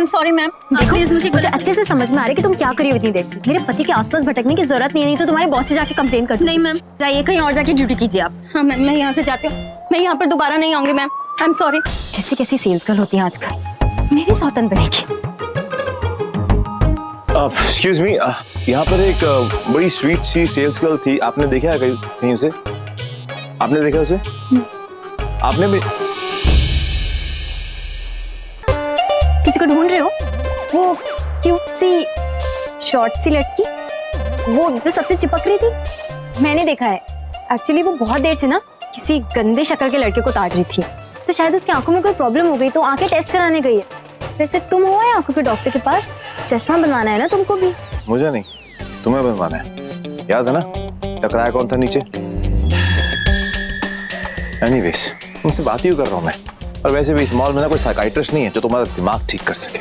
Am sorry ma'am, please मुझे अच्छे से समझ में आ रहा है कि तुम क्या करी हो इतनी देर से। मेरे पति के आसपास भटकने की जरूरत नहीं तो तुम्हारे बॉस से जाके कंप्लेन कर। नहीं मैम, जाइए कहीं और जाके ड्यूटी कीजिए आप। हाँ मैम, मैं यहाँ से जाती हूँ, मैं यहाँ पर दोबारा नहीं आऊंगी मैम, आई एम सॉरी। कैसी कैसी सेल्स गर्ल होती है आजकल, मेरी सौतन बनेगी। एक्सक्यूज मी, यहाँ पर एक बड़ी स्वीट सी सेल्स गर्ल थी, आपने देखा है कहीं उसे? आपने देखा उसे? आपने भी? किसी को ढूंढ रहे हो? वो क्यूट सी शॉर्ट सी लड़की, वो जो सबसे चिपक रही थी, मैंने देखा है। एक्चुअली वो बहुत देर से ना किसी गंदे शक्ल के लड़के को ताड़ रही थी, तो शायद उसकी आंखों में कोई प्रॉब्लम हो गई तो आंखें टेस्ट कराने गई है। वैसे तुम हो आए आंखों के डॉक्टर के पास, चश्मा बनवाना है ना तुमको भी? मुझे नहीं, तुम्हें बनवाना है। याद है ना टकराया कौन था नीचे? एनीवेज, तुमसे बात ही कर रहा हूँ मैं। और वैसे भी इस मॉल में ना कोई साइकाइट्रिस्ट नहीं है जो तुम्हारा दिमाग ठीक कर सके।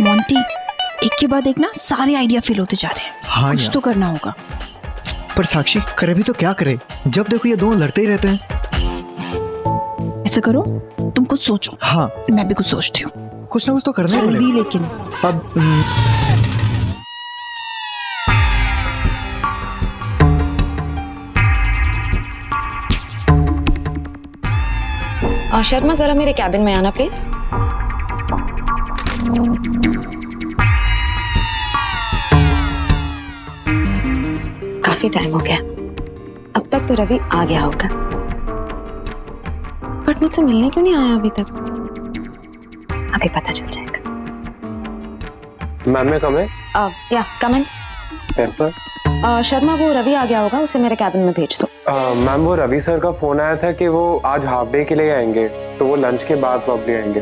मोंटी, एक के बाद एक ना सारे आइडिया फेल होते जा रहे हैं। हाँ कुछ यार। तो करना होगा। पर साक्षी करे भी तो क्या करे, जब देखो ये दोनों लड़ते ही रहते हैं। ऐसा करो, तुम कुछ सोचो। हाँ, मैं भी कुछ सोचती हूँ। कुछ ना कुछ तो करना ही जल्दी, पड़ेगा। लेकिन अब शर्मा जरा मेरे कैबिन में आना प्लीज। काफी टाइम हो गया, अब तक तो रवि आ गया होगा, बट मुझसे मिलने क्यों नहीं आया अभी तक? अभी पता चल जाएगा। मैम मैं कम है? या कम इन। पेपर? शर्मा वो रवि आ गया होगा, उसे मेरे कैबिन में भेज दो। मैम वो रवि सर का फोन आया था कि वो आज हाफ डे के लिए आएंगे, तो वो लंच के बाद प्रॉब्ली आएंगे।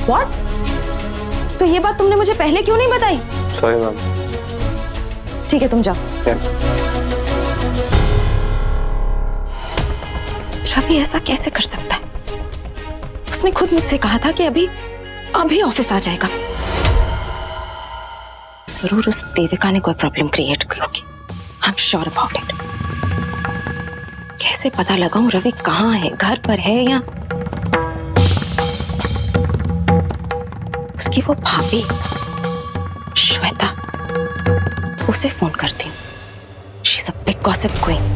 व्हाट? तो ये बात तुमने मुझे पहले क्यों नहीं बताई? Sorry ma'am. ठीक है तुम जाओ। रवि ऐसा कैसे कर सकता है? उसने खुद मुझसे कहा था कि अभी ऑफिस आ जाएगा। जरूर उस देविका ने कोई प्रॉब्लम क्रिएट की होगी। I am sure about it. कैसे पता लगाऊं रवि कहाँ है, घर पर है या उसकी वो भाभी श्वेता, उसे फोन करती हूँ। She is a big gossip queen.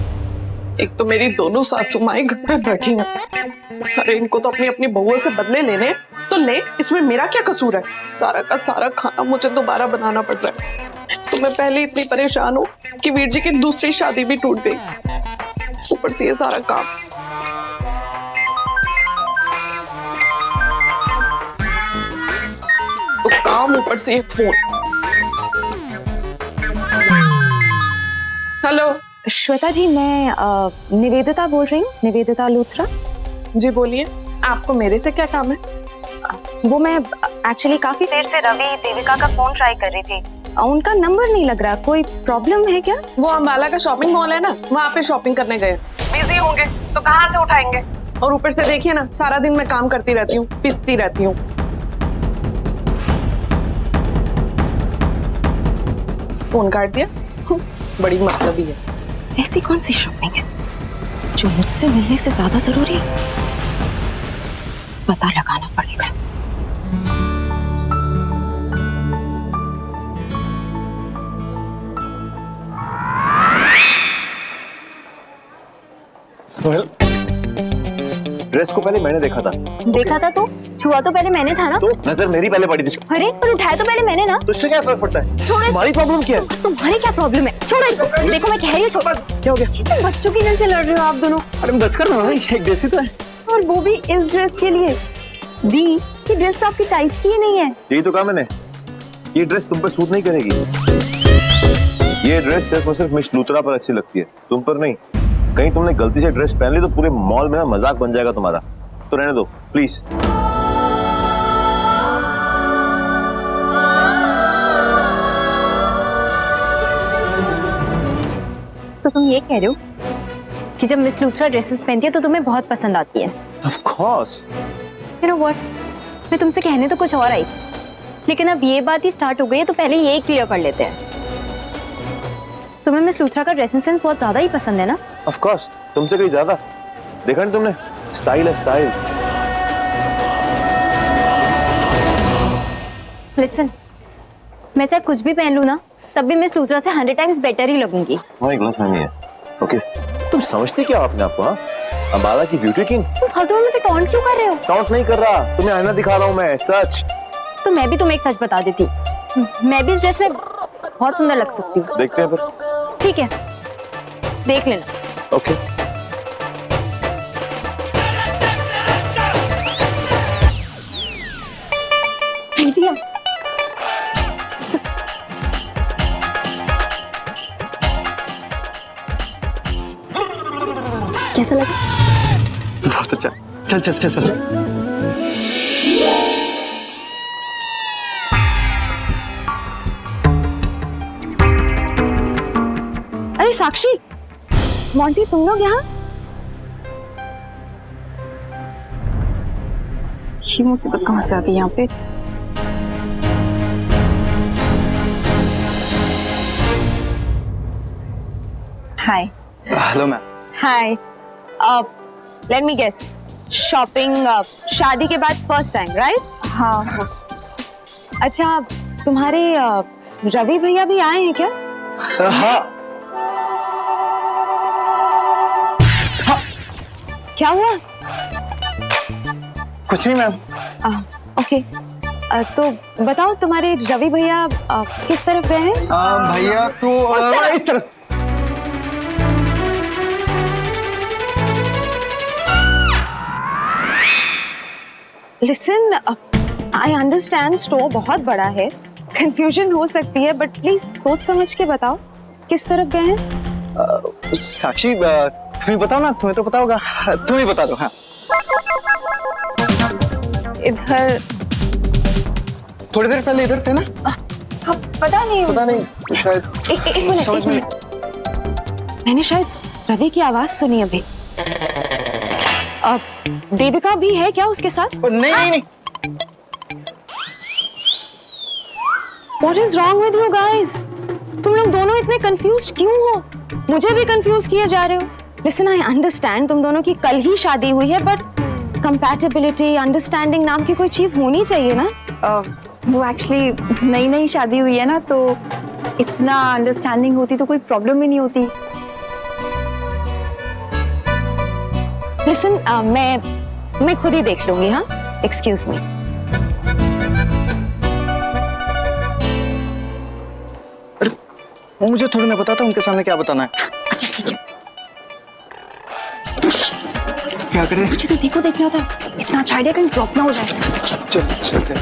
एक तो मेरी दोनों सासू माएं घर पे बैठी हैं। अरे इनको तो अपनी अपनी बहुओं से बदले लेने तो ले, इसमें मेरा क्या कसूर है? सारा का सारा खाना मुझे दोबारा बनाना पड़ रहा है। तो मैं पहले इतनी परेशान हूँ कि वीर जी की दूसरी शादी भी टूट गई, ऊपर से ये सारा काम। तो काम ऊपर से एक फोन। हेलो श्वेता जी, मैं निवेदिता बोल रही हूँ, निवेदिता लूथरा। जी बोलिए, आपको मेरे से क्या काम है? वो मैं एक्चुअली काफी देर से रवि देविका का फोन ट्राई कर रही थी, उनका नंबर नहीं लग रहा। कोई प्रॉब्लम है क्या? वो अम्बाला का शॉपिंग मॉल है ना, वहाँ पे शॉपिंग करने गए। बिजी होंगे तो कहाँ से उठाएंगे? और ऊपर से देखिए ना, सारा दिन मैं काम करती रहती हूँ, पिसती रहती हूँ। फोन काट दिया। बड़ी मतलबी है। ऐसी कौन सी शॉपिंग है जो मुझसे मिलने से ज्यादा जरूरी है? पता लगाना पड़ेगा। ड्रेस को पहले मैंने देखा था। देखा था तो छुआ तो पहले मैंने था ना। तो नजर मेरी पहले पड़ी थी। अरे पर उठाया तो पहले मैंने ना। तो इससे क्या फर्क पड़ता है? छोड़ो, तुम्हारी प्रॉब्लम क्या है? तुम्हारी क्या प्रॉब्लम है? छोड़ो इसको। देखो मैं कह रही हूँ, छोड़ो। क्या हो गया? कैसे बच्चों की जैसे लड़ रहे हो आप दोनों? अरे बस कर ना, एक ड्रेस ही तो है। और वो भी इस ड्रेस के लिए। दी, ये ड्रेस तो आपकी टाइप की ही नहीं है। यही तो कहा मैंने, ये ड्रेस तुम पर सूट नहीं करेगी। ये ड्रेस सिर्फ और सिर्फ मिस लूथरा पर अच्छी लगती है, तुम पर नहीं। कहीं तुमने गलती से ड्रेस पहन ली तो पूरे मॉल में ना मजाक बन जाएगा तुम्हारा। तो रहने दो प्लीज। तो तुम ये कह रहे हो कि जब मिस लूथरा ड्रेसेस पहनती है तो तुम्हें बहुत पसंद आती है? Of course। You know what? मैं तुमसे कहने तो कुछ और आई लेकिन अब ये बात ही स्टार्ट हो गई है तो पहले यही क्लियर कर लेते हैं। तुम्हें मिस लूथरा का ड्रेसिंग सेंस बहुत ज्यादा ही पसंद है ना? ऑफ कोर्स, तुमसे कहीं ज्यादा। देखा नहीं तुमने? स्टाइल है स्टाइल। लिसन, मैं चाहे कुछ भी पहन लूं ना, तब भी मिस लूथरा से 100 टाइम्स बेटर ही लगूंगी। तुम्हारी गलतफहमी है। ओके, तुम समझते क्या हो अपने आप को? हाँ, अंबाला की ब्यूटी किंग। तुम फालतू में मुझे टॉन्ट क्यों कर रहे हो? टॉन्ट नहीं कर रहा, तुम्हें आईना दिखा रहा हूँ मैं, सच। तो मैं भी तुम्हें एक सच बता देती, मैं भी इस ड्रेस में बहुत सुंदर लग सकती हूँ। देखते हैं फिर। ठीक है, देख लेना। ओके। आइडिया। कैसा लगा? बहुत अच्छा। चल चल चल चल। अरे साक्षी, मोंटी, तुम लोग यहाँ? ये मुसीबत कहाँ से आ गई यहाँ पे? Hi. Hello ma'am. Hi. Let me guess, shopping शादी के बाद फर्स्ट टाइम, राइट? हाँ। अच्छा, तुम्हारे रवि भैया भी आए हैं क्या? हाँ। क्या हुआ? कुछ नहीं मैम। ओके, तो बताओ तुम्हारे रवि भैया किस तरफ गए हैं? भैया तो इस तरफ। लिसन, आई अंडरस्टैंड स्टोर बहुत बड़ा है, कंफ्यूजन हो सकती है, बट प्लीज सोच समझ के बताओ किस तरफ गए हैं? साक्षी, तुम्हें बताओ ना, तुम्हें तो पता होगा, तुम ही बता दो। हाँ, इधर। थोड़ी देर पहले इधर थे ना? पता नहीं शायद। एक मिनट, समझ एक मिनट। मैंने शायद रवि की आवाज सुनी अभी। देविका भी है क्या उसके साथ? नहीं। What is wrong with you guys? तुम लोग दोनों इतने कंफ्यूज्ड क्यों हो? मुझे भी कंफ्यूज किए जा रहे हो। Listen, I understand तुम दोनों की कल ही शादी हुई है, but compatibility, understanding नाम की कोई चीज होनी चाहिए ना? वो एक्चुअली नई नई शादी हुई है ना, तो इतना अंडरस्टैंडिंग होती तो कोई प्रॉब्लम ही नहीं होती। Listen, मैं खुद ही देख लूंगी। हाँ, एक्सक्यूज मी। मुझे थोड़ी ना पता था उनके सामने क्या बताना है। अच्छा ठीक है। क्या करें? मुझे तो देखो देखना था, इतना अच्छा आइडिया कहीं ड्रॉप ना हो जाए। चलते।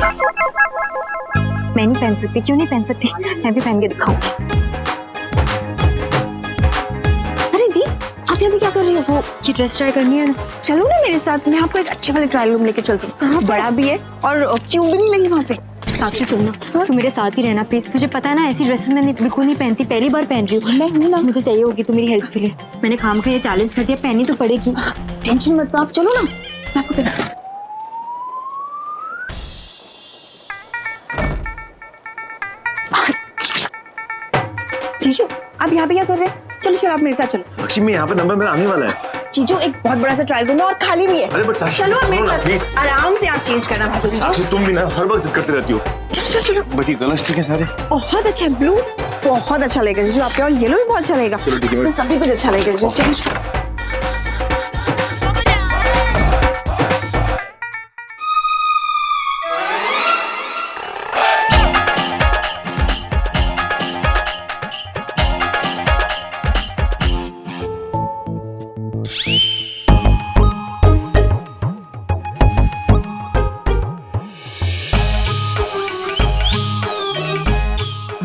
मैं नहीं पहन सकती। क्यों नहीं पहन सकती? मैं भी पहन के दिखाऊंगी। अरे दी, आप यहाँ पे क्या कर रही हो? वो ये ड्रेस ट्राई करनी है ना? चलो ना मेरे साथ, मैं आपको एक अच्छे वाले ट्रायल रूम लेके चलती हूँ। कहाँ? बड़ा भी है और क्यों भी नहीं लगी वहाँ पे। साक्षी सुनना, तू मेरे साथ ही रहना प्लीज। तुझे पता है ना, ऐसी ड्रेसेस मैं बिल्कुल नहीं पहनती, पहली बार पहन रही हूँ। मैं हूँ ना, मुझे चाहिए होगी तू मेरी हेल्प के लिए। मैंने काम का ये चैलेंज कर दिया, पहनी तो पड़ेगी। टेंशन मत लो, आप चलो ना, मैं आपको पहना। जीजू, आप यहाँ पे क्या कर रहे हैं? चलो आप मेरे साथ चलो। साक्षी, मैं यहाँ पे नंबर मेरा आने वाला है। जीजू, एक बहुत बड़ा सा ट्रायल रूम है और खाली भी है। अरे बट साक्षी, चलो आप मेरे ना, साथ, प्लीज। आराम से आप चेंज करना भागो जीजू। साक्षी, तुम भी ना हर वक्त जिद करती रहती हो। चलो। बट ये कलर्स ठीक है सारे। बहुत अच्छा है, ब्लू बहुत अच्छा लगेगा जीजू आपके, और येलो भी बहुत अच्छा लगेगा। चलो ठीक है, तो सभी कुछ अच्छा लगेगा जीजू। चलो।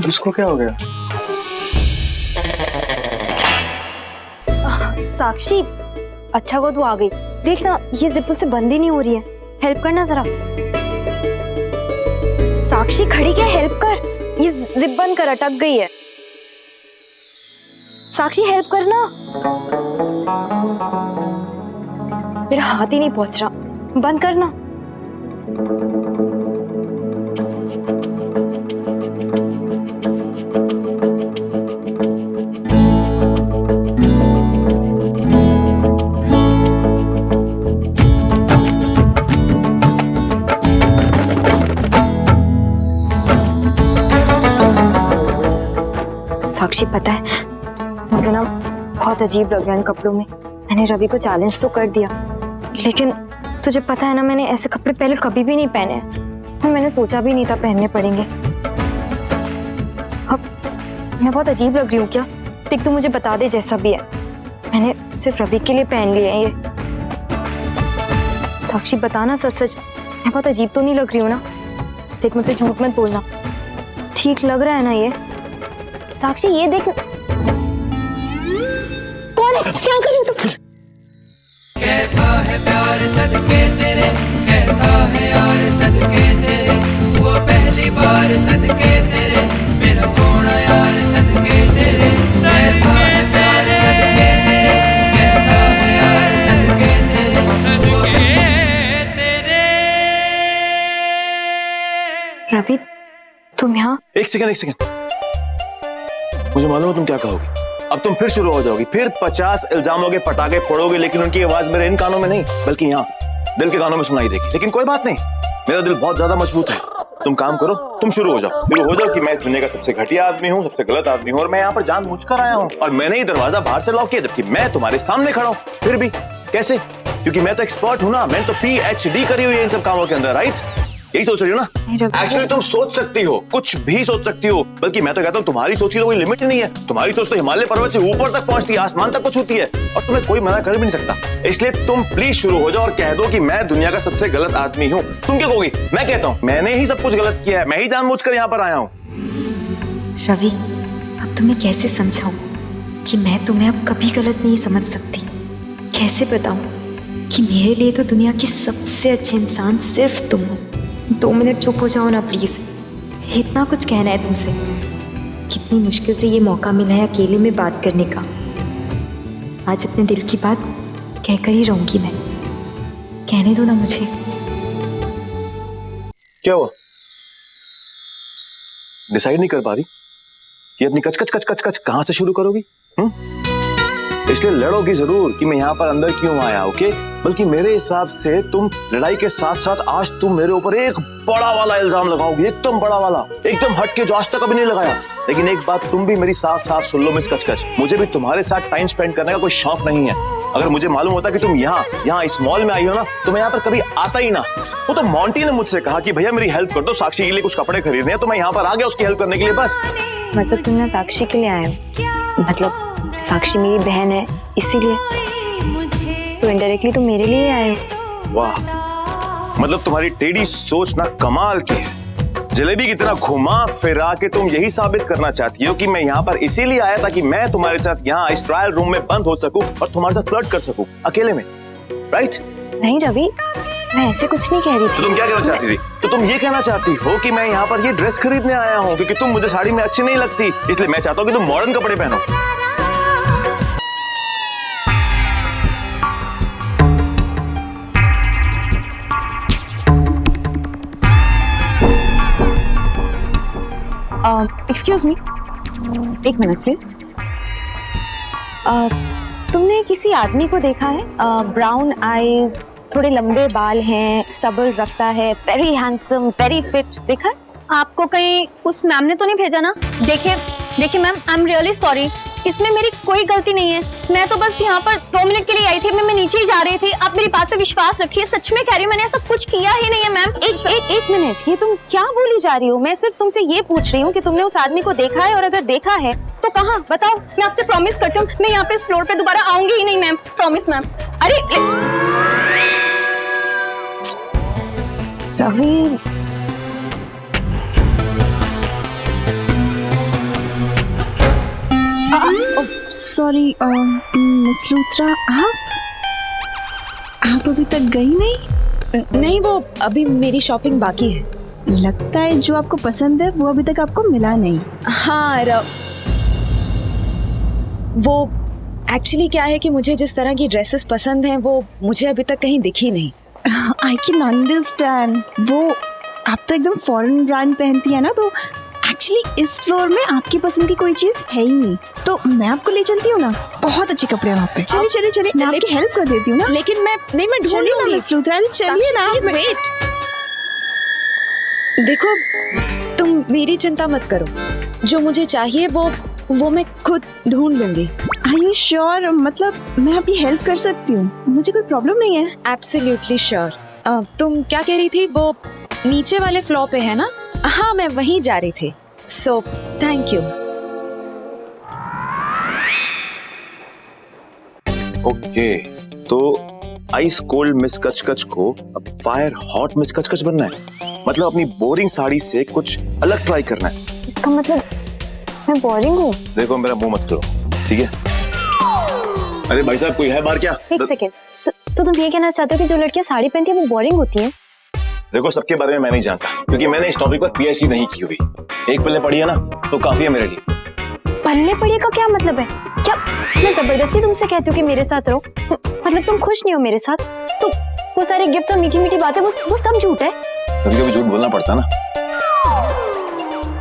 इसको क्या हो गया? साक्षी, अच्छा हुआ तू आ गई। देख ना, ये जिप से बंद ही नहीं हो रही है। हेल्प करना जरा। साक्षी खड़ी क्या, हेल्प कर। ये जिप बंद कर, अटक गई है। साक्षी हेल्प करना। मेरा हाथ ही नहीं पहुंच रहा, बंद करना। साक्षी पता है मुझे ना बहुत अजीब लग रहा है इन कपड़ों में। मैंने रवि को चैलेंज तो कर दिया, लेकिन तुझे पता है ना मैंने ऐसे कपड़े पहले कभी भी नहीं पहने हैं और मैंने सोचा भी नहीं था पहनने पड़ेंगे। अब मैं बहुत अजीब लग रही हूँ क्या? देख तू मुझे बता दे जैसा भी है, मैंने सिर्फ रवि के लिए पहन लिए हैं ये। साक्षी बताना सच सच मैं बहुत अजीब तो नहीं लग रही हूँ ना? देख मुझसे झूठ मत बोलना, ठीक लग रहा है ना ये? साक्षी ये देख, कौन है? क्या कर रही हो तुम? कैसा है प्यार सदके तेरे, कैसा है यार सदके तेरे, वो पहली बार सदके तेरे, मेरा सोना यार सदके तेरे। कैसा है प्यार सदके तेरे, कैसा है यार सदके तेरे, सदके तेरे। रवि तुम यहाँ? एक सेकंड, मुझे मालूम है तुम क्या कहोगी। अब तुम फिर शुरू हो जाओगी, फिर 50 इल्जामों के पटाखे फोड़ोगे, लेकिन उनकी आवाज मेरे इन कानों में नहीं बल्कि यहाँ दिल के कानों में सुनाई देगी। लेकिन कोई बात नहीं, मेरा दिल बहुत ज्यादा मजबूत है। तुम काम करो, तुम शुरू हो जाओ कि मैं इस दुनिया का सबसे घटिया आदमी हूँ, सबसे गलत आदमी हूँ और मैं यहाँ पर जानबूझकर आया हूँ और मैंने ही दरवाजा बाहर से लॉक किया जबकि मैं तुम्हारे सामने खड़ा हूँ। फिर भी कैसे? क्योंकि मैं तो एक्सपर्ट हूँ ना, मैंने तो PhD करी हुई है इन सब कामों के अंदर, राइट? यही सोच रही हो ना? एक्चुअली तुम सोच सकती हो, कुछ भी सोच सकती हो, बल्कि मैं तो कहता हूँ तुम्हारी सोच की तो कोई लिमिट ही नहीं है। तुम्हारी सोच तो हिमालय पर्वत से ऊपर तक पहुंचती है, आसमान तक को छूती है और तुम्हें कोई मना कर भी नहीं सकता। इसलिए तुम प्लीज शुरू हो जाओ और कह दो कि मैं दुनिया का सबसे गलत आदमी हूँ। तुम क्या कहोगी? मैं कहता हूँ मैंने ही सब कुछ गलत किया है, मैं ही जानबूझकर यहाँ पर आया हूँ। रवि अब तुम्हें कैसे समझाऊं कि मैं तुम्हें अब कभी गलत नहीं समझ सकती? कैसे बताऊं कि मेरे लिए तो दुनिया की सबसे अच्छे इंसान सिर्फ तुम हो? 2 मिनट चुप हो जाओ ना प्लीज, इतना कुछ कहना है तुमसे। कितनी मुश्किल से ये मौका मिला है अकेले में बात करने का। आज अपने दिल की बात कहकर ही रहूंगी मैं, कहने दो ना मुझे। क्या हुआ? डिसाइड नहीं कर पा रही कि अपनी कच कच कच कच कच कहां से शुरू करोगी? इसलिए लड़ोगी जरूर कि मैं यहाँ पर अंदर क्यों आया, ओके? बल्कि मेरे हिसाब से तुम लड़ाई के साथ साथ आज तुम मेरे ऊपर एक बड़ा वाला इल्जाम लगाओगी, एकदम बड़ा वाला, एकदम हटके जो आज तक कभी नहीं लगाया। लेकिन एक बात तुम भी मेरी साफ साफ सुन लो मिस कचकच, मुझे भी तुम्हारे साथ टाइम स्पेंड करने का कोई शौक नहीं है। अगर मुझे मालूम होता कि तुम यहाँ इस मॉल में आई हो ना तो मैं यहाँ पर कभी आता ही ना। वो तो मोंटी ने मुझसे कहा कि भैया मेरी हेल्प कर दो, साक्षी के लिए कुछ कपड़े खरीदने हैं, तो मैं यहाँ पर आ गया उसकी हेल्प करने के लिए बस। मतलब तुमने साक्षी के लिए आए हो? मतलब साक्षी मेरी बहन है इसीलिए? तो इनडायरेक्टली तुम मेरे लिए आए हो। वाह, मतलब तुम्हारी टेढ़ी सोच ना कमाल की है। जलेबी की तरह घुमा फिरा के तुम यही साबित करना चाहती हो कि मैं यहाँ पर इसीलिए आया ताकि मैं तुम्हारे साथ यहाँ इस ट्रायल रूम में बंद हो सकूं और तुम्हारे साथ फ्लर्ट कर सकूं अकेले में, राइट? नहीं रवि, मैं ऐसे कुछ नहीं कह रही तो थी। तुम क्या कहना चाहती थी? तो तुम ये कहना चाहती हो कि मैं यहाँ पर ये ड्रेस खरीदने आया हूँ क्योंकि तुम मुझे साड़ी में अच्छी नहीं लगती, इसलिए मैं चाहता हूँ कि तुम मॉडर्न कपड़े पहनो। एक्सक्यूज मी, एक मिनट प्लीज। तुमने किसी आदमी को देखा है? ब्राउन आईज, थोड़े लंबे बाल हैं, स्टबल रखता है, वेरी हैंडसम, वेरी फिट, देखा है? आपको कहीं उस मैम ने तो नहीं भेजा ना? देखिए ma'am, I am really sorry, इसमें मेरी कोई गलती नहीं है। मैं तो बस यहाँ पर 2 मिनट के लिए आई थी, मैं नीचे ही जा रही थी। आप मेरी बात पे विश्वास रखिए, सच में कह रही हूँ, मैंने ऐसा कुछ किया ही नहीं है मैम। एक मिनट, ये तुम क्या बोली जा रही हो? मैं सिर्फ तुमसे ये पूछ रही हूँ कि तुमने उस आदमी को देखा है, और अगर देखा है तो कहाँ, बताओ। मैं आपसे प्रॉमिस करती हूँ, मैं यहाँ पे इस फ्लोर पे दोबारा आऊंगी ही नहीं मैम, प्रॉमिस मैम। अरे रवि, सॉरी मिस लूथरा, आप अभी तक गई नहीं? नहीं, वो अभी मेरी शॉपिंग बाकी है। लगता है जो आपको पसंद है वो अभी तक आपको मिला नहीं। हाँ, वो एक्चुअली क्या है कि मुझे जिस तरह की ड्रेसेस पसंद हैं वो मुझे अभी तक कहीं दिखी नहीं। I can understand. वो आप तो एकदम फॉरेन ब्रांड पहनती है ना, तो एक्चुअली इस फ्लोर में आपकी पसंद की कोई चीज है ही नहीं। तो मैं आपको ले चलती हूँ ना, बहुत अच्छे कपड़े हैं वहाँ पे। चलिए, मैं आपकी हेल्प कर देती हूँ ना। लेकिन मैं चलिए ना मिस लूथरा, चलिए ना। वेट, देखो तुम मेरी चिंता मत करो, जो मुझे चाहिए वो वो मैं खुद ढूंढ लूंगी। Are you sure? मतलब मैं आपकी हेल्प कर सकती हूँ, मुझे कोई प्रॉब्लम नहीं है। Absolutely sure. तुम क्या कह रही थी? वो नीचे वाले फ्लोर पे है ना? हाँ, मैं वहीं जा रही थी। So thank you. ओके, तो आइस कोल्ड मिस कचकच को अब फायर हॉट मिस कचकच बनना है। मतलब अपनी बोरिंग साड़ी से कुछ अलग ट्राई करना है। इसका मतलब मैं बोरिंग हूँ? देखो मेरा मुंह मत करो, ठीक है? अरे भाई साहब, कोई है बाहर क्या? एक सेकेंड, तो तुम ये कहना चाहते हो कि जो लड़कियां साड़ी पहनती है वो बोरिंग होती है? देखो, सबके बारे में मैं नहीं जानता, क्योंकि मैंने इस टॉपिक पर पीएचडी नहीं की हुई। एक पल्ले पड़ी है ना, तो काफी है मेरे लिए। पल्ले पड़े का क्या मतलब है? क्या मैं जबरदस्ती तुमसे कहती हूँ कि मेरे साथ रहो? मतलब तुम खुश नहीं हो मेरे साथ? तो वो सारे गिफ्ट्स और मीठी मीठी बातें वो सब झूठ है। कभी कभी झूठ बोलना पड़ता ना।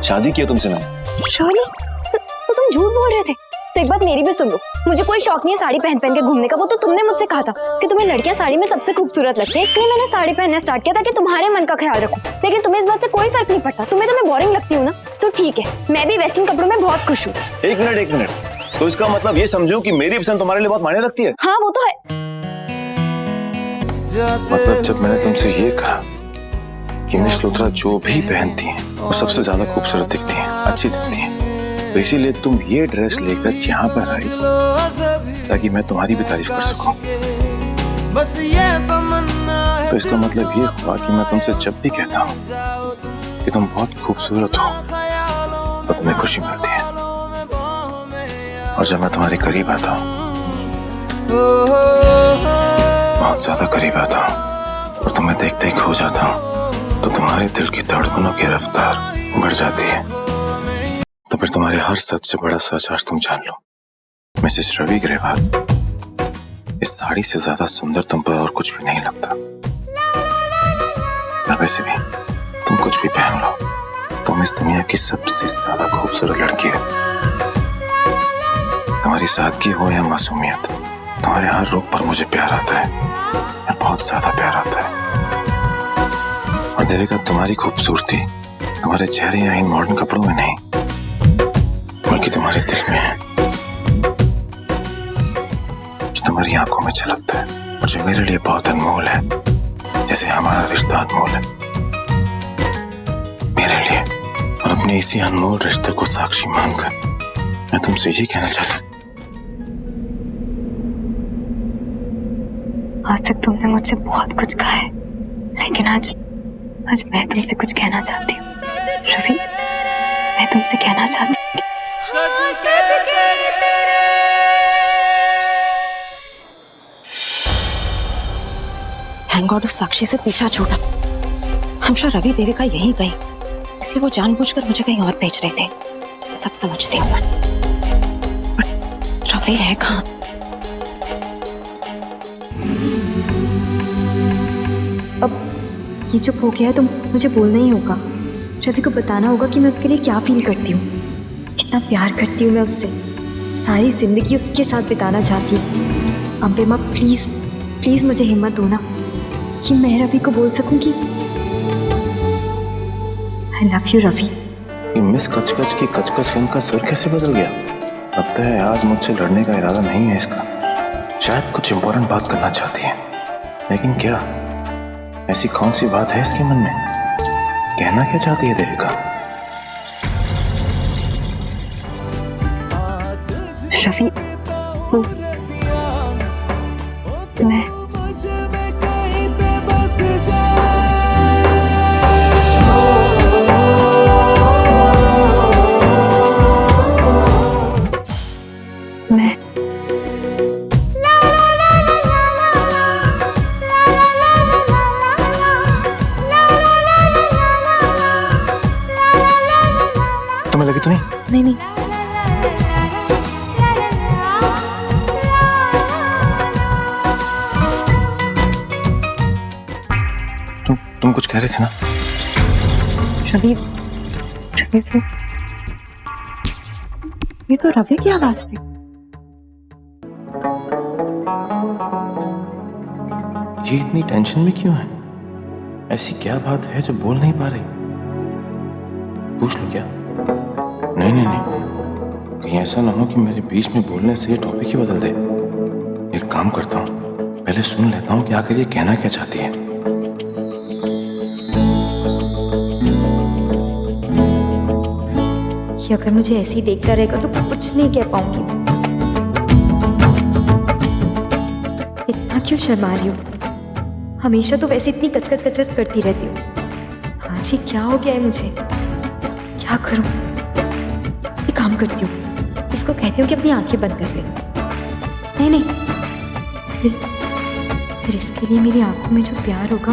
शादी की है तुमसे मैंने। शौर्य, तो तुम झूठ बोल रहे थे? तो एक बात मेरी भी सुन लो, मुझे कोई शौक नहीं है साड़ी पहन पहन के घूमने का। वो तो तुमने मुझसे कहा था कि तुम्हें लड़कियां साड़ी में सबसे खूबसूरत लगती है, इसलिए मैंने साड़ी पहनना स्टार्ट किया था कि तुम्हारे मन का ख्याल रखूं। लेकिन तुम्हें इस बात से कोई फर्क नहीं पड़ता। तुम्हें तो मैं बोरिंग लगती हूँ ना? तो ठीक है, मैं भी वेस्टर्न कपड़ों में बहुत खुश हूँ। एक मिनट, तो इसका मतलब ये समझो कि मेरी पसंद तुम्हारे लिए बहुत मायने रखती है? हाँ, वो तो है। मतलब जब मैंने तुमसे ये कहा कि मिस लूथरा जो भी पहनती हैं वो सबसे ज्यादा खूबसूरत दिखती हैं, अच्छी दिखती हैं, तो इसीलिए तुम ये ड्रेस लेकर यहाँ पर आई ताकि मैं तुम्हारी भी तारीफ कर सकूं। तो इसका मतलब ये हुआ कि मैं तुमसे जब भी कहता हूँ कि तुम बहुत खूबसूरत हो तो तुम्हें खुशी मिलती है, और जब मैं तुम्हारे करीब आता हूँ, बहुत ज्यादा करीब आता हूँ और तुम्हें देखते ही खो जाता हूँ, तो तुम्हारे दिल की धड़कनों की रफ्तार बढ़ जाती है। तो फिर तुम्हारे हर सच से बड़ा सच आज तुम जान लो, मिसेस रवि ग्रेवाल, इस साड़ी से ज्यादा सुंदर तुम पर और कुछ भी नहीं लगता। या वैसे भी तुम कुछ भी पहन लो, तुम इस दुनिया की सबसे ज्यादा खूबसूरत लड़की हो। तुम्हारी सादगी हो या मासूमियत, तुम्हारे हर रूप पर मुझे प्यार आता है, बहुत ज्यादा प्यार आता है। और देविका, तुम्हारी खूबसूरती तुम्हारे चेहरे या इन मॉडर्न कपड़ों में नहीं, बल्कि तुम्हारे दिल में है, जो तुम्हारी आंखों में झलकता है और जो मेरे लिए बहुत अनमोल है, जैसे हमारा रिश्ता अनमोल है मेरे लिए। और अपने इसी अनमोल रिश्ते को साक्षी मानकर मैं तुमसे ये कहना चाहता हूँ, आज तक तुमने मुझसे बहुत कुछ कहा है, लेकिन आज मैं तुमसे कुछ कहना चाहती हूँ। रवि, मैं तुमसे कहना चाहती हूँ थैंक गॉड उस साक्षी से पीछा छोड़ा। हम श्योर रवि देविका यहीं गई, इसलिए वो जानबूझकर मुझे कहीं और भेज रहे थे। सब समझती हूँ, बट रवि है कहाँ? ये चुप हो गया है तो मुझे बोलना ही होगा। रवि को बताना होगा कि मैं उसके लिए क्या फील करती हूँ, कितना प्यार करती हूँ मैं उससे, सारी जिंदगी उसके साथ बिताना चाहती हूँ। अम्बे माँ, प्लीज प्लीज मुझे हिम्मत दो ना कि मैं रवि को बोल सकूं कि आई लव यू रवि। ये मिस कचकच की कचकच रंग का सुर कैसे बदल गया? लगता है आज मुझसे लड़ने का इरादा नहीं है इसका। शायद कुछ इंपॉर्टेंट बात करना चाहती है, लेकिन क्या? ऐसी कौन सी बात है इसके मन में? कहना क्या चाहती है देविका? रवि, मैं तुम्हें लगी तो नहीं? नहीं नहीं, तुम कुछ कह रहे थे ना? रवि, ये तो रवि की आवाज थी। ये इतनी टेंशन में क्यों है? ऐसी क्या बात है जो बोल नहीं पा रही? पूछ लो क्या? नहीं, कहीं ऐसा ना हो कि मेरे बीच में बोलने से ये टॉपिक ही बदल दे। एक काम करता हूँ, पहले सुन लेता हूँ कि आखिर ये कहना क्या चाहती है। ये अगर मुझे ऐसे ही देखता रहेगा तो कुछ नहीं कह पाऊंगी। इतना क्यों शर्मा रही हूँ? हमेशा तो वैसे इतनी कचकच कचकच करती रहती हूँ। आज ही क्या हो गया है मुझे? क्या करूं? एक काम करती हूँ, इसको कहती हूँ कि अपनी आंखें बंद कर ले। नहीं, फिर इसके लिए मेरी आंखों में जो प्यार होगा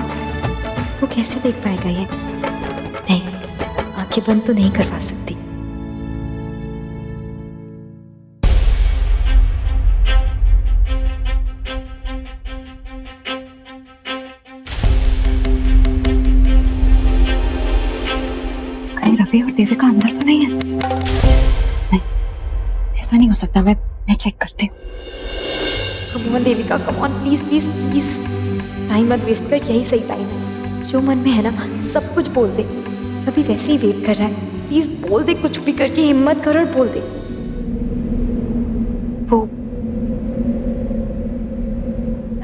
वो कैसे देख पाएगा ये? नहीं, आंखें बंद तो नहीं करवा सकती। कहीं रवि और देविका अंदर तो नहीं है? नहीं, ऐसा नहीं हो सकता। मैं चेक करती हूँ। Come on Devika, come on, please please please. Time मत वेस्ट कर, यही सही टाइम है। जो मन में है ना सब कुछ बोल दे। रवि वैसे ही वेट कर रहा है, प्लीज बोल दे, कुछ भी करके हिम्मत कर और बोल दे। वो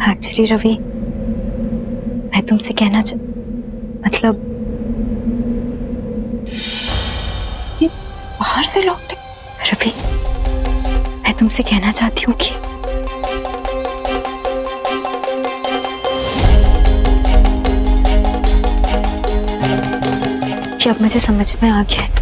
एक्चुअली रवि, मैं तुमसे कहना मतलब ये बाहर से लॉक्ड है। रवि, मैं तुमसे कहना चाहती हूँ कि अब मुझे समझ में आ गया है।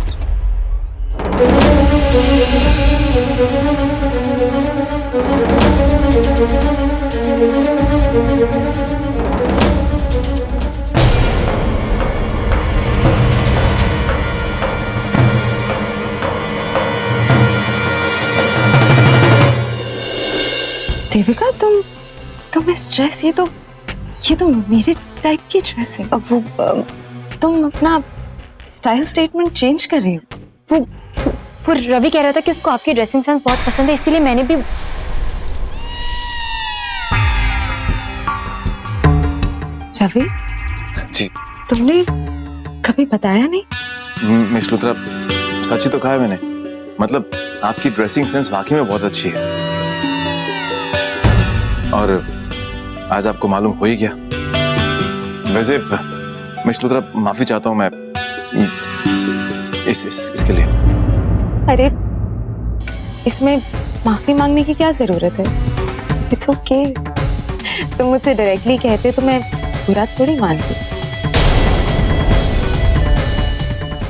देविका, तुम इस ड्रेस, ये तो मेरे टाइप की ड्रेस है। अब वो तुम अपना स्टाइल स्टेटमेंट चेंज कर रही हो। वो रवि कह रहा था कि उसको आपकी ड्रेसिंग सेंस बहुत पसंद है, इसलिए मैंने भी। रवि जी, तुमने कभी बताया नहीं? मिस लुथरा, सच ही तो कहा है मैंने। मतलब आपकी ड्रेसिंग सेंस वाकई में बहुत अच्छी है, और आज आपको मालूम हो ही गया। वैसे मिस लुथरा, माफी चाहता हूं मैं इसके लिए। अरे, इसमें माफी मांगने की क्या जरूरत है? It's okay. तुम मुझसे डायरेक्टली कहते तो मैं बुरा थोड़ी मानती।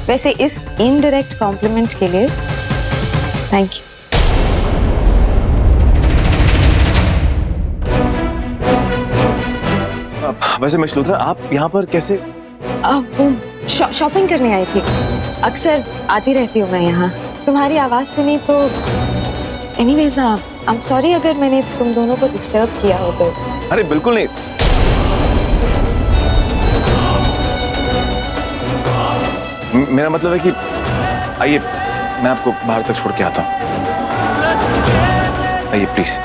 वैसे इस इनडायरेक्ट कॉम्प्लीमेंट के लिए थैंक यू। वैसे मिस लुथरा, आप यहाँ पर कैसे? वो शॉपिंग करने आई थी। अक्सर आती रहती हूँ मैं यहाँ। तुम्हारी आवाज सुनी तो एनीवेज, आई एम सॉरी अगर मैंने तुम दोनों को डिस्टर्ब किया हो तो। अरे बिल्कुल नहीं। मेरा मतलब है कि आइए, मैं आपको बाहर तक छोड़ के आता हूँ। आइए प्लीज।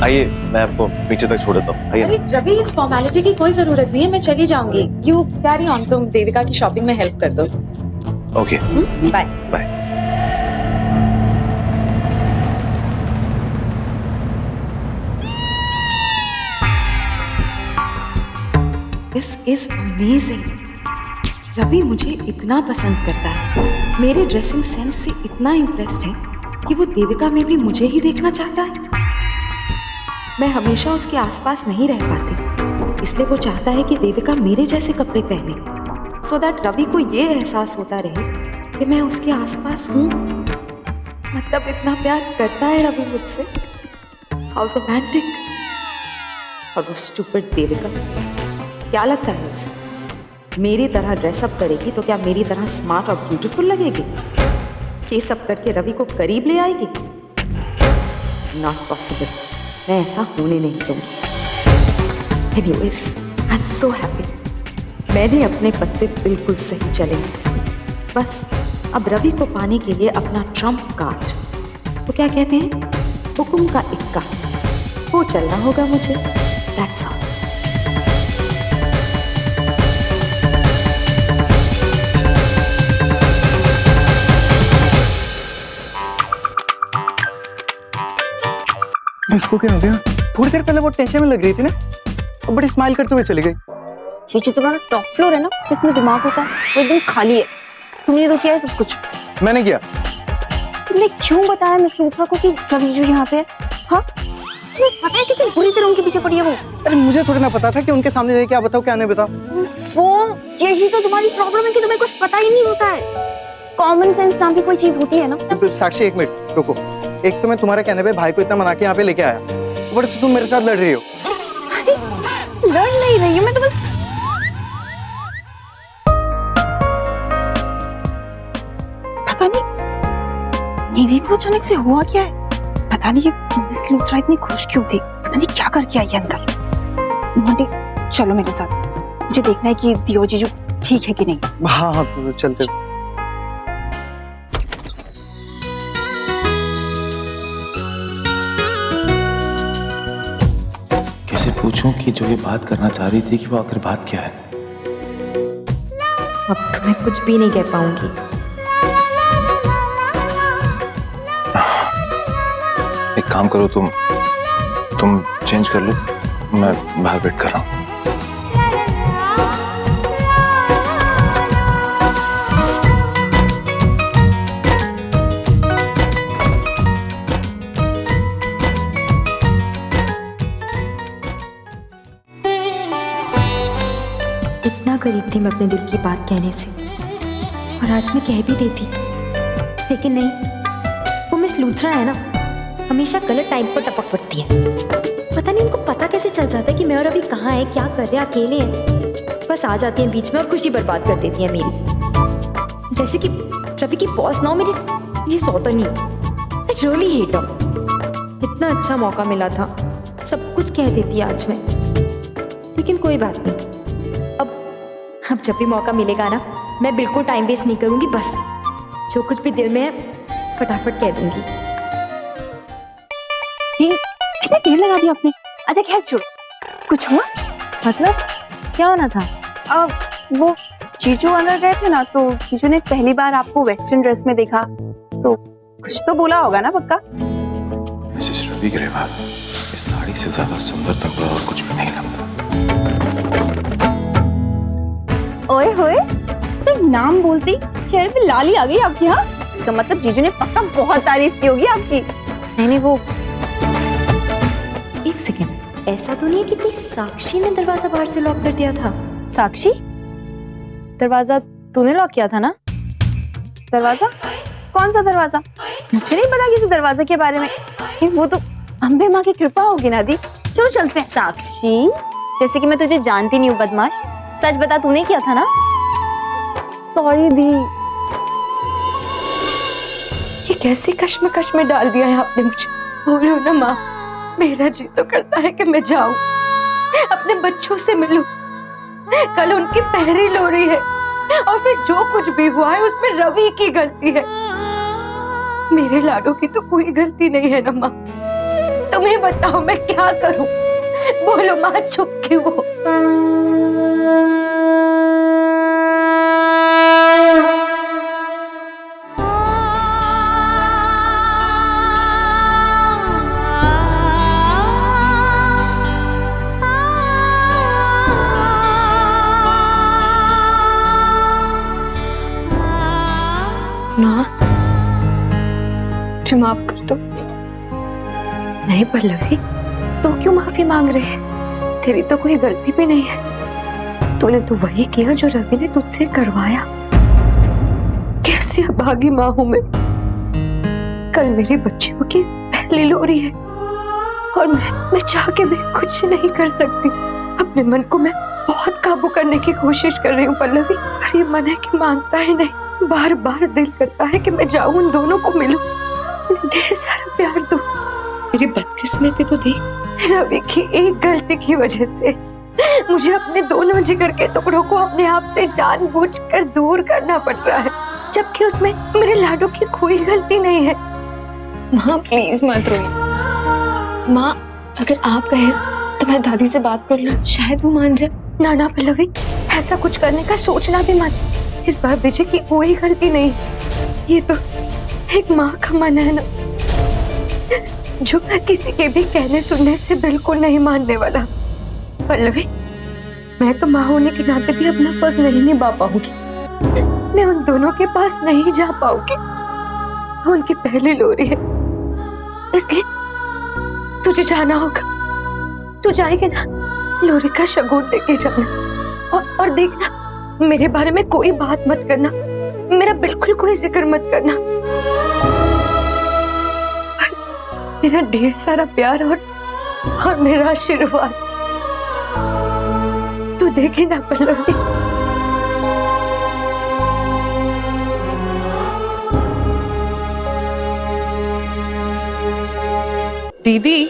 आइए, मैं आपको नीचे तक छोड़ देता हूँ। आइए। अरे रवि, इस फॉर्मेलिटी की कोई जरूरत नहीं है, मैं चली जाऊंगी। यू कैरी ऑन, तुम देविका की शॉपिंग में हेल्प कर दो। Okay, bye bye. This is amazing. Ravi मुझे इतना पसंद करता है, मेरे ड्रेसिंग सेंस से इतना इम्प्रेस्ड है कि वो देविका में भी मुझे ही देखना चाहता है। मैं हमेशा उसके आसपास नहीं रह पाती, इसलिए वो चाहता है कि देविका मेरे जैसे कपड़े पहने, सो दैट रवि को ये एहसास होता रहे कि मैं उसके आसपास हूँ। मतलब इतना प्यार करता है रवि मुझसे। How romantic. और वो स्टूपिड देविका, क्या लगता है उसे? मेरी तरह ड्रेसअप करेगी तो क्या मेरी तरह स्मार्ट और ब्यूटीफुल लगेगी? ये सब करके रवि को करीब ले आएगी? Not possible. मैं ऐसा होने नहीं दूंगी। Anyways, I am so happy. मैंने अपने पत्ते बिल्कुल सही चले। बस अब रवि को पाने के लिए अपना ट्रम्प कार्ड, वो क्या कहते हैं, हुक्म का इक्का, वो चलना होगा मुझे, दैट्स ऑल। इसको क्या हो गया? थोड़ी देर पहले वो टेंशन में लग रही थी ना, और बड़ी स्माइल करते हुए चली गई। ये जो तुम्हारा टॉप फ्लोर है ना, जिसमें दिमाग होता है, वो एकदम खाली है। तुमने तो किया है सब कुछ। मैंने किया। तुमने क्यों बताया मिस लूथरा को कि रवि जीजू यहाँ पे है? हाँ, तुम्हें पता है कितनी बुरी तरह उनके पीछे पड़ी है वो? अरे मुझे थोड़ी ना पता था कि उनके सामने जाके क्या बताओ क्या नहीं बताओ। वो यही तो तुम्हारी प्रॉब्लम है कि तुम्हें कुछ पता ही नहीं होता है। कॉमन सेंस नाम की कोई चीज होती है ना। साक्षी एक मिनट रुको। एक तो मैं तुम्हारे कहने पे भाई को इतना मना के यहाँ पे लेके आया, ऊपर से तुम मेरे साथ लड़ रही हो। अरे लड़ नहीं रही हूँ मैं तो बस। पता नहीं निधि को अचानक से हुआ क्या है। पता नहीं कि मिस लूथरा इतनी खुश क्यों थी। पता नहीं क्या करके आई है अंदर। मोंटी चलो मेरे साथ, मुझे देखना है कि दियो जीजू ठीक है कि नहीं। हाँ हाँ तो चलते। कैसे पूछूं कि जो ये बात करना चाह रही थी कि वो आखिर बात क्या है। अब तो मैं कुछ भी नहीं कह पाऊंगी। एक काम करो, तुम चेंज कर लो, मैं बाहर वेट कर रहा हूँ। इतना करीब थी मैं अपने दिल की बात कहने से, और आज मैं कह भी देती, लेकिन नहीं, वो मिस लूथरा है ना, हमेशा गलत टाइम पर टपक पड़ती है। पता नहीं उनको पता कैसे चल जाता है कि मैं और अभी कहाँ है, क्या कर रहे हैं, अकेले हैं। बस आ जाती हैं बीच में और खुशी बर्बाद कर देती है मेरी। जैसे कि रवि की बॉस ना हो मेरी सौतनी। I really hate her. इतना अच्छा मौका मिला था, सब कुछ कह देती आज मैं, लेकिन कोई बात नहीं। अब जब भी मौका मिलेगा ना, मैं बिल्कुल टाइम वेस्ट नहीं करूंगी। बस जो कुछ भी दिल में है फटाफट कह दूंगी। कितना देर लगा दिया आपने। अच्छा खैर छोड़ो, कुछ हुआ? मतलब क्या होना था? अब वो जीजू अंदर गए थे ना, तो जीजू ने पहली बार आपको वेस्टर्न ड्रेस में देखा, तो कुछ तो बोला होगा ना पक्का। मिसेस रवि ग्रेवाल, इस साड़ी से ज्यादा सुंदर तुम पर और कुछ भी नहीं लगता। ओए होए, तो नाम बोलती चेहरे पे लाली आ गई आपकी। हाँ, इसका मतलब जीजू ने पक्का बहुत तारीफ की होगी आपकी। नहीं वो एक सेकेंड, ऐसा तो नहीं है कि कोई साक्षी ने दरवाजा बाहर से लॉक कर दिया था? साक्षी, दरवाजा तूने लॉक किया था ना? दरवाजा? कौन सा दरवाजा? मुझे नहीं पता किसी दरवाजे के बारे में। वो तो अम्बे माँ की कृपा होगी ना दी। चलो चलते हैं। साक्षी, जैसे कि मैं तुझे जानती नहीं हूँ बदमाश, सच बता तूने किया था ना? सॉरी दी। ये कैसी कश्मकश में डाल दिया है आपने मुझे। बोलो ना माँ, मेरा जी तो करता है कि मैं जाऊं, अपने बच्चों से मिलूं। कल उनकी पहली लोरी है, और फिर जो कुछ भी हुआ है उसमें रवि की गलती है। मेरे लाडो की तो कोई गलती नहीं है ना माँ। तुम्हें बताओ मैं क्या करूं? बोलो माँ, चुप क्यों हो? माँ, मुझे माफ कर दो प्लीज। नहीं पल्लवी, तो क्यों माफी मांग रहे हैं? तेरी तो कोई गलती भी नहीं है। तूने तो वही किया जो रवि ने तुझसे करवाया। कैसी अभागी माँ हूं मैं। कल मेरी बच्चियों की पहली लोरी है, और मैं चाह के भी कुछ नहीं कर सकती। अपने मन को मैं बहुत काबू करने की कोशिश कर रही हूँ पल्लवी, पर ये मन है कि मानता ही नहीं। बार बार दिल करता है कि मैं जाऊं, उन दोनों को मिलूं, ढेर सारा प्यार दूं। मेरी बदकिस्मती तो देख, रवि की एक गलती की वजह से मुझे अपने दोनों जिगर के टुकड़ों को अपने आप से जानबूझकर दूर करना पड़ रहा है, जबकि उसमें मेरे लाडो की कोई गलती नहीं है। माँ प्लीज मत रोइए। माँ अगर आप कहें तो मैं दादी से बात कर लूं, शायद वो मान जाए। ना ना पल्लवी, ऐसा कुछ करने का सोचना भी मत। इस बार विजय की कोई गलती नहीं, ये तो एक माँ का मन है ना, जो किसी के भी कहने सुनने से बिल्कुल नहीं मानने वाला। पल्लवी, मैं तो माँ होने के नाते भी अपना फर्ज नहीं निभा पाऊंगी। मैं उन दोनों के पास नहीं जा पाऊंगी। उनकी पहली लोरी है, इसलिए तुझे जाना होगा। तू जाएगी ना, लोरी का शगुन लेके जाना। और देखना, मेरे बारे में कोई बात मत करना, मेरा बिल्कुल कोई जिक्र मत करना। मेरा ढेर सारा प्यार और मेरा आशीर्वाद तू देखे ना पल्लवी। दीदी,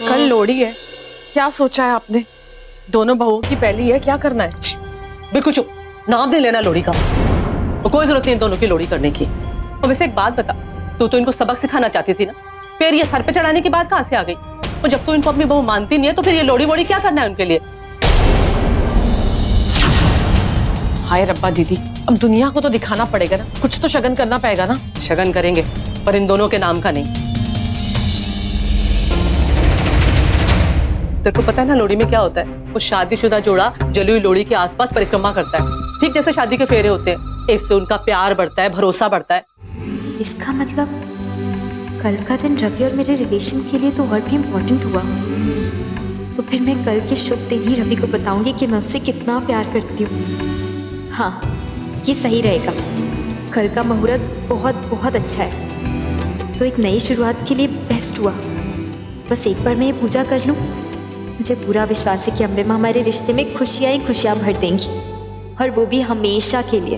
कल लोहड़ी है, क्या सोचा है आपने? दोनों बहुओं की पहली है, क्या करना है? बिल्कुल चुप, नाम नहीं लेना लोहड़ी का। और कोई जरूरत नहीं दोनों की लोहड़ी करने की। और वैसे एक बात बता, तू तो इनको सबक सिखाना चाहती थी ना, फिर ये सर पे चढ़ाने की बात कहाँ से आ गई? और जब तू इनको अपनी बहू मानती नहीं है तो फिर ये लोहड़ी वोड़ी क्या करना है उनके लिए? हाय रब्बा दीदी, अब दुनिया को तो दिखाना पड़ेगा ना, कुछ तो शगन करना पड़ेगा ना। शगन करेंगे, पर इन दोनों के नाम का नहीं। तेरे को पता है ना लोहड़ी में क्या होता है? वो शादीशुदा जोड़ा जली हुई लोहड़ी के आसपास परिक्रमा करता है, ठीक जैसे शादी के फेरे होते हैं। इससे उनका प्यार बढ़ता है, भरोसा बढ़ता है। इसका मतलब कल का दिन रवि और मेरे रिलेशन के लिए तो और भी इम्पोर्टेंट हुआ। तो फिर मैं कल के शुभ दिन ही रवि को बताऊंगी कि मैं उससे कितना प्यार करती हूँ। हाँ, ये सही रहेगा। कल का मुहूर्त बहुत बहुत अच्छा है, तो एक नई शुरुआत के लिए बेस्ट हुआ। बस एक बार मैं ये पूजा कर लूँ, मुझे पूरा विश्वास है कि अम्बे माँ हमारे रिश्ते में खुशियाँ ही खुशियाँ भर देंगी, और वो भी हमेशा के लिए।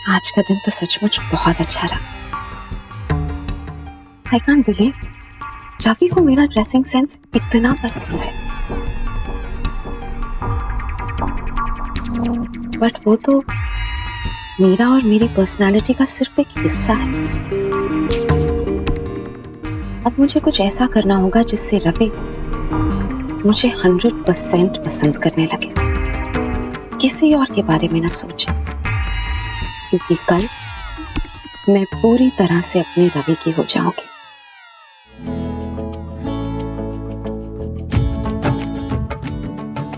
आज का दिन तो सचमुच बहुत अच्छा रहा। I can't believe रवि को मेरा ड्रेसिंग सेंस इतना पसंद है। बट वो तो मेरा और मेरी पर्सनालिटी का सिर्फ एक हिस्सा है। अब मुझे कुछ ऐसा करना होगा जिससे रवि मुझे 100% पसंद करने लगे, किसी और के बारे में ना सोचे, क्योंकि कल मैं पूरी तरह से अपने रवि की हो जाऊंगी।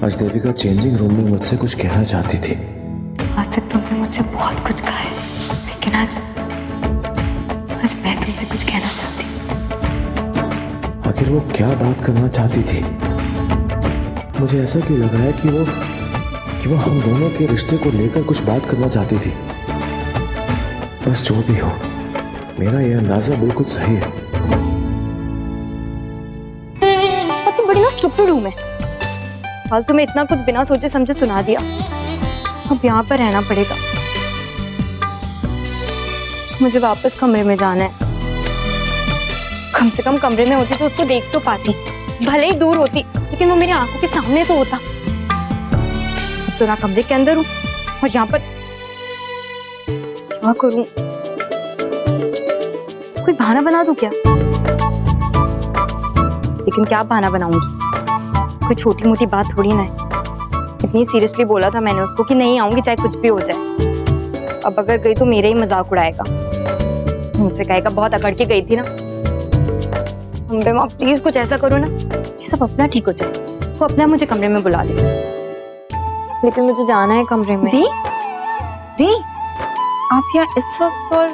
आज देविका चेंजिंग रूम में मुझसे कुछ कहना चाहती थी। आज तक तुमने मुझसे बहुत कुछ कहा है, लेकिन आज मैं तुमसे कुछ कहना चाहती हूँ। आखिर वो क्या बात करना चाहती थी? मुझे ऐसा क्यों लगा है कि वो हम दोनों के रिश्ते को लेकर कुछ बात करना चाहती थी। बस जो भी हो, मेरा यह अंदाजा बिल्कुल सही है। तुम बड़ी ना स्टूपिड हूँ मैं। फालतू में इतना कुछ बिना सोचे समझे सुना दिया। अब यहाँ पर रहना पड़ेगा, मुझे वापस कमरे में जाना है। कम से कम कमरे में होती तो उसको देख तो पाती, भले ही दूर होती, लेकिन वो मेरी आंखों के सामने तो होता। अब तो ना कमरे के अंदर हूँ और यहाँ पर क्या करूँ? कोई बहाना बना दूं क्या? लेकिन क्या बहाना बनाऊंगी? कोई छोटी मोटी बात थोड़ी ना है। इतनी सीरियसली बोला था मैंने उसको कि नहीं आऊंगी चाहे कुछ भी हो जाए। अब अगर गई तो मेरे ही मजाक उड़ाएगा, मुझसे कहेगा बहुत अकड़ के गई थी ना। अम्बे माँ प्लीज कुछ ऐसा करो ना कि सब अपना ठीक हो जाए। वो अपना मुझे कमरे में बुला ले, लेकिन मुझे जाना है कमरे में। दी, दी, आप यहाँ इस वक्त, और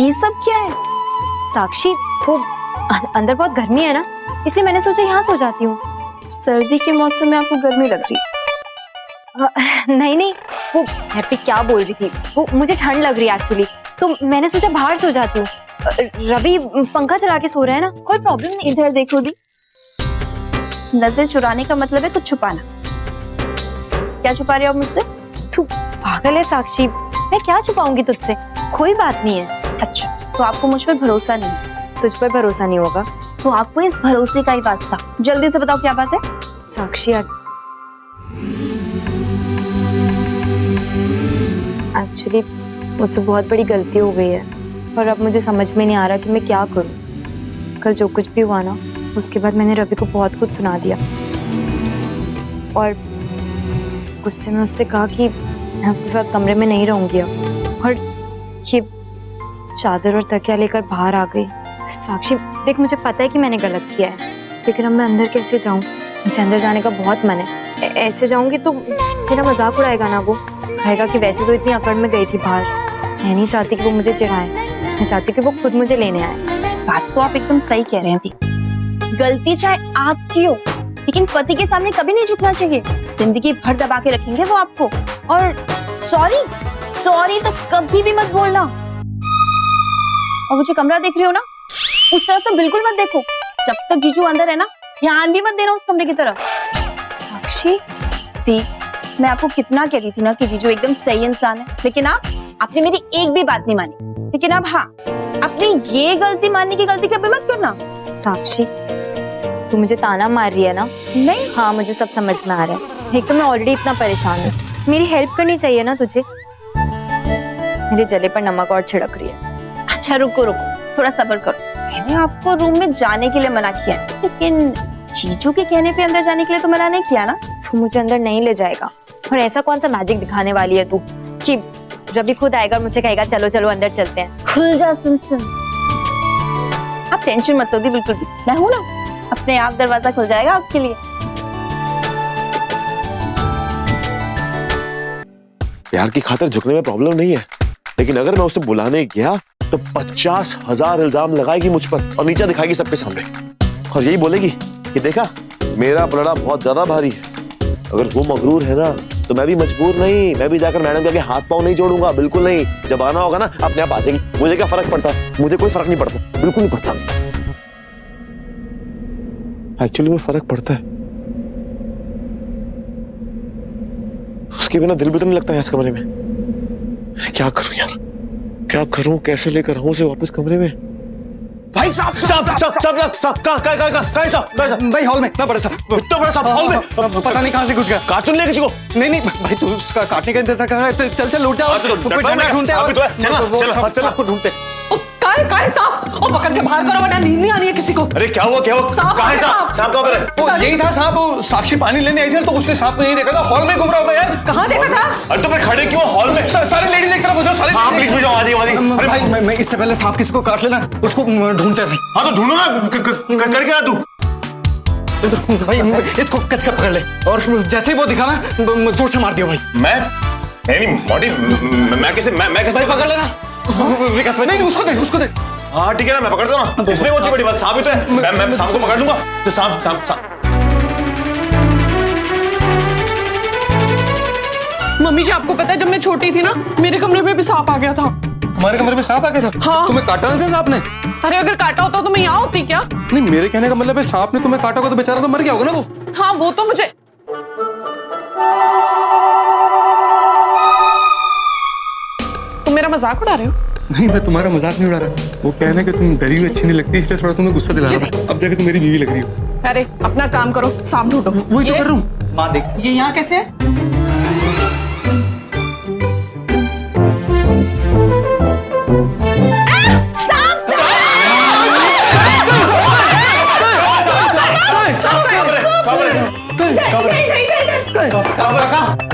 ये सब क्या है? साक्षी, वो अंदर बहुत गर्मी है ना, इसलिए मैंने सोचा यहाँ सो जाती हूँ। सर्दी के मौसम में आपको गर्मी लग रही? नहीं नहीं, वो हैप्पी क्या बोल रही थी, वो मुझे ठंड लग रही है एक्चुअली, तो मैंने सोचा बाहर सो जाती हूँ। रवि पंखा चला के सो रहा है ना। कोई प्रॉब्लम नहीं। इधर देखो दी, नजर चुराने का मतलब है कुछ छुपाना। क्या छुपा रहे हो मुझसे? तू पागल है साक्षी, मैं क्या छुपाऊंगी तुझसे? कोई बात नहीं है। अच्छा, तो आपको मुझ पर भरोसा नहीं है? तुझ पर भरोसा नहीं होगा तो आपको इस भरोसे का ही वास्ता। जल्दी से बताओ क्या बात है? साक्षी, एक्चुअली मुझसे बहुत बड़ी गलती हो गई है और अब मुझे समझ में नहीं आ रहा कि मैं क्या करूं। कल जो कुछ भी हुआ ना, उसके बाद मैंने रवि को बहुत कुछ सुना दिया और गुस्से में उससे कहा कि मैं उसके साथ कमरे में नहीं रहूंगी अब, और ये चादर और तकिया लेकर बाहर आ गई। साक्षी देख, मुझे पता है कि मैंने गलत किया है, लेकिन अब मैं अंदर कैसे जाऊं? मुझे अंदर जाने का बहुत मन है। ऐसे जाऊंगी तो मेरा मजाक उड़ाएगा ना, वो कहेगा कि वैसे तो इतनी अकड़ में गई थी बाहर। मैं नहीं चाहती कि वो मुझे चिढ़ाए, मैं चाहती कि वो खुद मुझे लेने आए। बात तो आप एकदम सही कह रहे थी। गलती चाहे आपकी हो, लेकिन पति के सामने कभी नहीं झुकना चाहिए। जिंदगी भर दबा के रखेंगे वो आपको। और सॉरी सॉरी तो कभी भी मत बोलना। और वो जो कमरा देख रही हो ना, उस तरफ तो बिल्कुल मत देखो। जब तक जीजू अंदर है ना, ध्यान भी मत देना उस कमरे की तरफ। साक्षी थी, मैं आपको कितना कहती थी ना कि जीजू एकदम सही इंसान है, लेकिन आपने मेरी एक भी बात नहीं मानी। लेकिन अब हाँ, अपनी ये गलती मानने की गलती कभी मत करना। साक्षी, तू मुझे ताना मार रही है ना? नहीं। हाँ, मुझे सब समझ में आ रहा है। एक तो मैं ऑलरेडी इतना परेशान हूँ, मेरी हेल्प करनी चाहिए ना तुझे। मेरे जले पर नमक और छिड़क रही है। अच्छा रुको रुको, थोड़ा सब्र करो। मैंने आपको रूम में जाने के लिए मना किया है, लेकिन जीजू के कहने पे अंदर जाने के लिए तो मना नहीं किया ना। वो मुझे अंदर नहीं ले जाएगा। और ऐसा कौन सा मैजिक दिखाने वाली है तू कि रवि खुद आएगा और मुझे कहेगा चलो चलो अंदर चलते हैं? खुल जा सिमसिम, आप टेंशन मत लो दी, बिल्कुल भी। मैं हूं ना, अपने आप दरवाजा खुल जाएगा आपके लिए। प्यार की खातिर झुकने में प्रॉब्लम नहीं है, लेकिन अगर मैं उसे बुलाने गया तो 50,000 इल्जाम लगाएगी मुझ पर और नीचा दिखाएगी सबके सामने, और यही बोलेगी कि देखा मेरा पलड़ा बहुत ज्यादा भारी है। अगर वो मगरूर है ना, तो मैं भी मजबूर नहीं, मैं भी जाकर मैडम के आगे हाथ पांव नहीं जोड़ूंगा, बिल्कुल नहीं। जब आना होगा ना, अपने आप आ जाएगी। मुझे क्या फर्क पड़ता है? मुझे कोई फर्क नहीं पड़ता, बिल्कुल नहीं पड़ता। एक्चुअली में फर्क पड़ता है। उसके बिना दिल भी तो नहीं लगता है इस कमरे में। क्या करूं यार, क्या करूं? कैसे लेकर आऊं उसे वापस कमरे में? भाई साहब भाई हॉल में, मैं बड़ा साहब, इतना बड़ा साहब हॉल में, पता नहीं कहां से घुस गया। कार्टून ले किसी को? नहीं नहीं भाई, तू उसका काटने का इंतजार कर रहा है। चल चल, लौट जाओ, ढूंढते हैं। काय साहब, और पकड़ के बाहर करो वरना नींद नहीं आनी है किसी को। अरे क्या हुआ साहब कहाँ है साहब? साहब कहाँ पर है? वो यही था साहब, वो साक्षी पानी लेने आई थी तो उसने साहब को यही देखा था, हॉल में घूम रहा होगा यार। कहाँ देखा था? अरे तो मैं खड़े क्यों हॉल में? सारे लेडीज एक तरफ हो जाओ, सारे। हाँ प्लीज भेजो, आ जाइए। अरे भाई मैं इससे पहले साहब किसी को काट लेना, उसको ढूंढते हैं। हाँ तो ढूंढो ना, करके ना तू। भाई इसको कस कर पकड़ ले, और जैसे ही वो दिखा ना, जोर से मार दियो भाई। मैं नहीं मोटी, मैं किसे भाई पकड़ लेना। विकास भाई नहीं, उसको दे। हाँ ठीक है ना, मैं पकड़ता हूँ ना। इसमें कौन सी बड़ी बात? साहब ही तो है, मैं साहब को पकड़ लूंगा। तो साहब मम्मी जी, आपको पता है जब मैं छोटी थी ना, मेरे कमरे में भी सांप आ गया था। तुम्हारे कमरे में सांप आ गया था? हाँ। तुम्हें काटा नहीं था सांप ने? अरे अगर काटा होता तो मैं यहाँ होती क्या? नहीं, मेरे कहने का मतलब है सांप ने तुम्हें काटा होगा तो बेचारा तो मर गया होगा ना वो। हाँ वो तो मुझे, तुम मेरा मजाक उड़ा रहे हो? नहीं, मैं तुम्हारा मजाक नहीं उड़ा रहा। वो कहने कि तुम डरी हुई अच्छी नहीं लगती, इसलिए थोड़ा तुम्हें गुस्सा दिला रहा था। अब जाके तुम मेरी बीवी लग रही हो। अरे अपना काम करो, सांप ढूंढो। वही तो कर रहा हूँ। माँ देख, ये यहाँ कैसे है? कहाँ पर है?